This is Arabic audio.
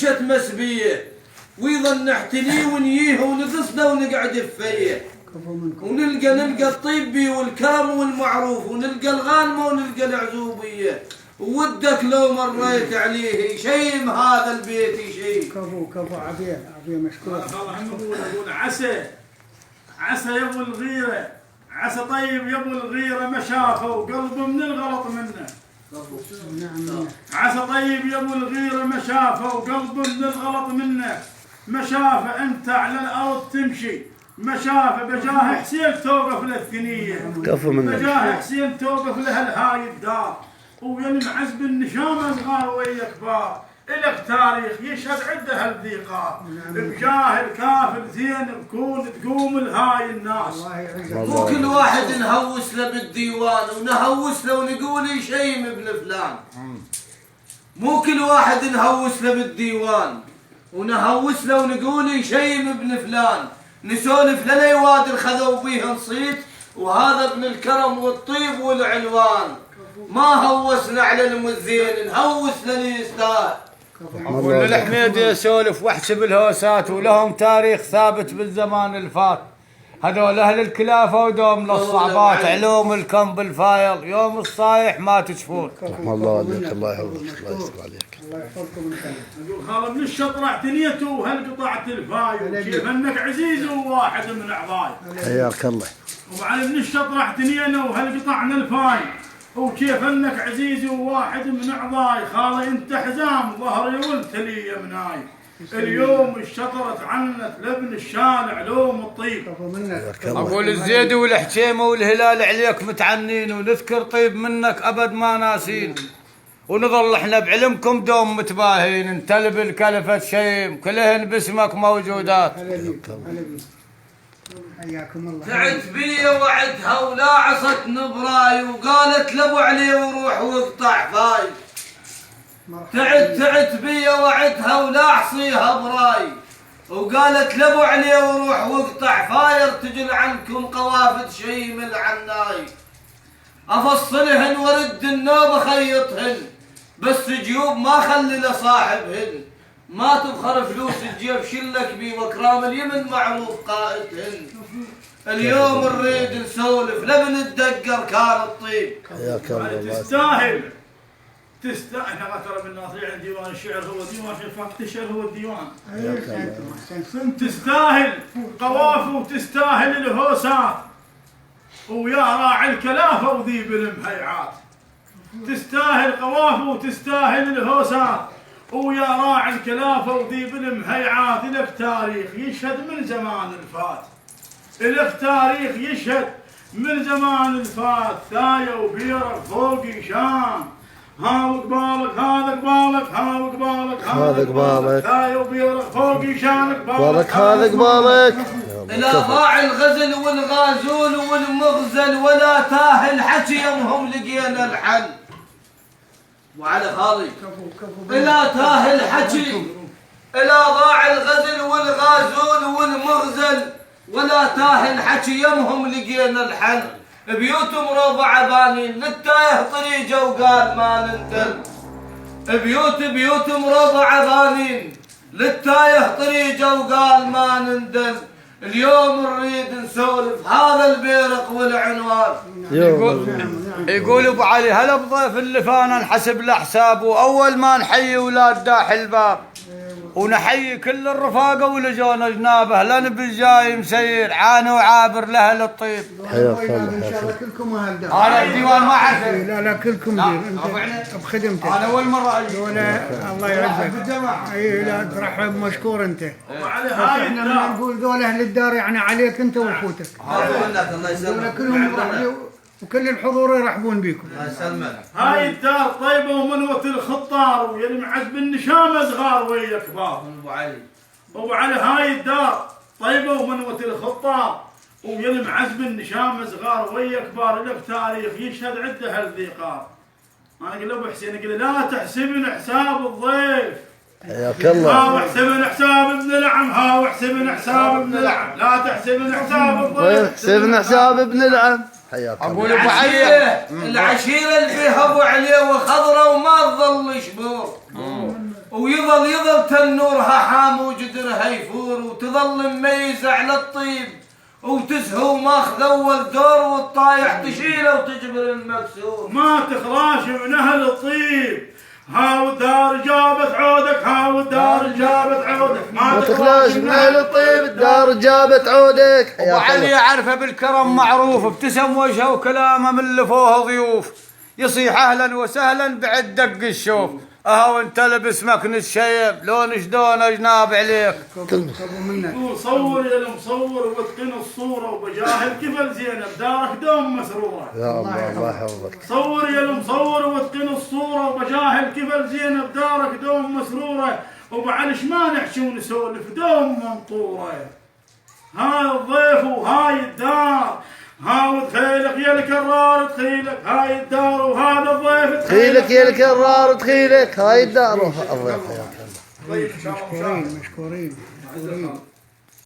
ونشتمس بيه ويظن نحتنيه ونييه ونقصده ونقعد فيه ونلقى الطيب بيه والكرم والمعروف ونلقى الغانمه ونلقى العزوبيه ودك لو مريت عليه شيم هذا البيت شيء. كفو عافيه مشكور. اقول عسى يا ابو الغيره، عسى طيب يا ابو الغيره ما شافه وقلبه من الغلط منه. نعم. عسى طيب يا ابو الغيره ما شافه وقلبه من الغلط منه، ما شافه انت على الارض تمشي، ما شافه بجاه حسين توقف للثنيه، بجاه حسين توقف له هاي الدار، وينمعز بالنشامه صغار ويا كبار، إلك تاريخ يشهد عنده هالذيقات، بجاه الكافر زين تقوم لهاي الناس. مو كل واحد نهوس له بالديوان ونهوس له ونقول شيم ابن فلان، مو كل واحد نهوس له بالديوان ونهوس له ونقول شيم ابن فلان، نسولف لنا يوادر خذوا بيه نصيت وهذا ابن الكرم والطيب والعنوان، ما هوسنا على المزين نهوس للي يستاهل. أقول للحميد يسولف واحسب الهوسات ولهم تاريخ ثابت بالزمان الفات، هذول أهل الكلافة ودوم للصعبات علوم الكم بالفايل، يوم الصايح ما تشفون. رحم الله عليك، الله يحفظك، الله يستر عليك. الله يحفظكم. أقول خالد من الشطر اعتنيته وهالقطعة الفايل كيف انك عزيز وواحد من اعضائي. حياك الله. ومعلم من الشطر اعتنينا وهالقطعنا الفايل وكيف انك عزيزي وواحد من اعضائي، خالي انت حزام ظهري وانت لي يمناي، اليوم الشطرة عنت لابن الشارع لوم الطيب. اقول الزيد والحشيمه والهلال عليك متعنين ونذكر طيب منك ابد ما ناسين، ونظل احنا بعلمكم دوم متباهين، انتلب الكلفة شيم كلهن باسمك موجودات. حياكم الله. تعت بي وعدها ولا عصت نبراي وقالت لابو علي وروح واقطع فاي، تعت بي وعدها ولا اعصيها براي وقالت لابو علي وروح واقطع فاير، تجن عنكم قوافد شيم العناي، افصلهن ورد النوب خيطهن بس جيوب ما خلي لصاحبهن، ما تبخر فلوس الجيب شلك بي واكرام اليمن معروف قائدهن، اليوم نريد نسولف لبن الدقر كان الطيب. حياك الله. تستاهل احنا ترى من ناطرين ديوان الشعر هو ديوان فقط الشعر هو الديوان. تستاهل قوافه وتستاهل الهوسات ويا راعي الكلافه وذيب المهيعات، تستاهل قوافه وتستاهل الهوسات ويا راعي الكلافه وذيب المهيعات، لك تاريخ يشهد من زمان الفات، لك تاريخ يشهد من زمان الفات، ثايا وبيرك فوقي شام، ها وقبالك هذا قبالك ها وقبالك هذا قبالك، ثايا وبيرك فوقي شام قبالك هذا قبالك. لا ضاع الغزل والغازول والمغزل ولا تاه الحكي يومهم لقينا الحل، وعلى خالي لا تاه الحكي لا ضاع الغزل والغازول والمغزل ولا تاه الحكي يمهم لقينا الحل، بيوتهم ربع بانين للتايه طريقه وقال ما نندل، بيوتهم ربع بانين للتايه طريقه وقال ما نندل، اليوم نريد نسولف هذا البيرق والعنوان. يقول ابو علي هلا بضيف اللفانه نحسب له حسابه، اول ما نحيي ولاد داح الباب ونحيي كل الرفاقه ولجونا جنابه، لان بالجاي مسير عانى وعابر له للطيب. حياك الله. ان شاء الله كلكم اهل انا الديوان ما اعرف. لا كلكم دير انت بخدمتك. انا اول مره اجي. الله يعزك. اي لا ترحب مشكور انت. احنا نقول ذول اهل الدار يعني عليك انت واخوتك. الله يسلمك. كلهم وكل الحضور يرحبون بكم. الله يسلمك. هاي الدار طيبه ومنوة الخطار ويلمعز بالنشامه صغار ويا كبار. ابو علي هاي الدار طيبه ومنوة الخطار ويلمعز بالنشامه صغار ويا كبار، لك تاريخ يشهد عده هالذيقار. انا اقول ابو حسين اقول لا تحسبن حساب الضيف. حياك الله. ها واحسبن حساب ابن العم، ها واحسبن حساب ابن العم، لا تحسبن حساب الضيف. حسبن حساب ابن العم. حياك الله. اقول ابو علي العشيره اللي فيها ابو علي وخضره وما تظل شبور، ويظل تنورها حام وجدرها يفور، وتظل مميزة على الطيب وتسهو ماخذ اول دور، والطايح تشيله وتجبر المكسور. ما تخلاش من اهل الطيب، هاو الدار جابت عودك، هاو الدار جابت عودك. ما تخلاش من اهل الطيب، الدار جابت عودك. ابو علي يعرفه بالكرم معروف، ابتسم وجهه وكلامه من لفوه ضيوف، يصيح اهلا وسهلا بعد دق الشوف. اهو انت لبسمك نتشيب، لو نشدون جناب عليك. صور يا المصور واتقن الصوره، وبجاه الكفل زينب دارك دوم مسروره. يا الله الله يحفظك. صور يا المصور واتقن الصوره، وبجاه الكفل زينب دارك دوم مسروره، وبعلش ما نحشي ونسولف دوم منطوره. هاي الضيف وهاي الدار، هاو دخيلك يا الكرار دخيلك، هاي الدار وهذا الضيف دخيلك يا الكرار دخيلك، هاي الدار. الله يحفظك. مشكورين مشكورين.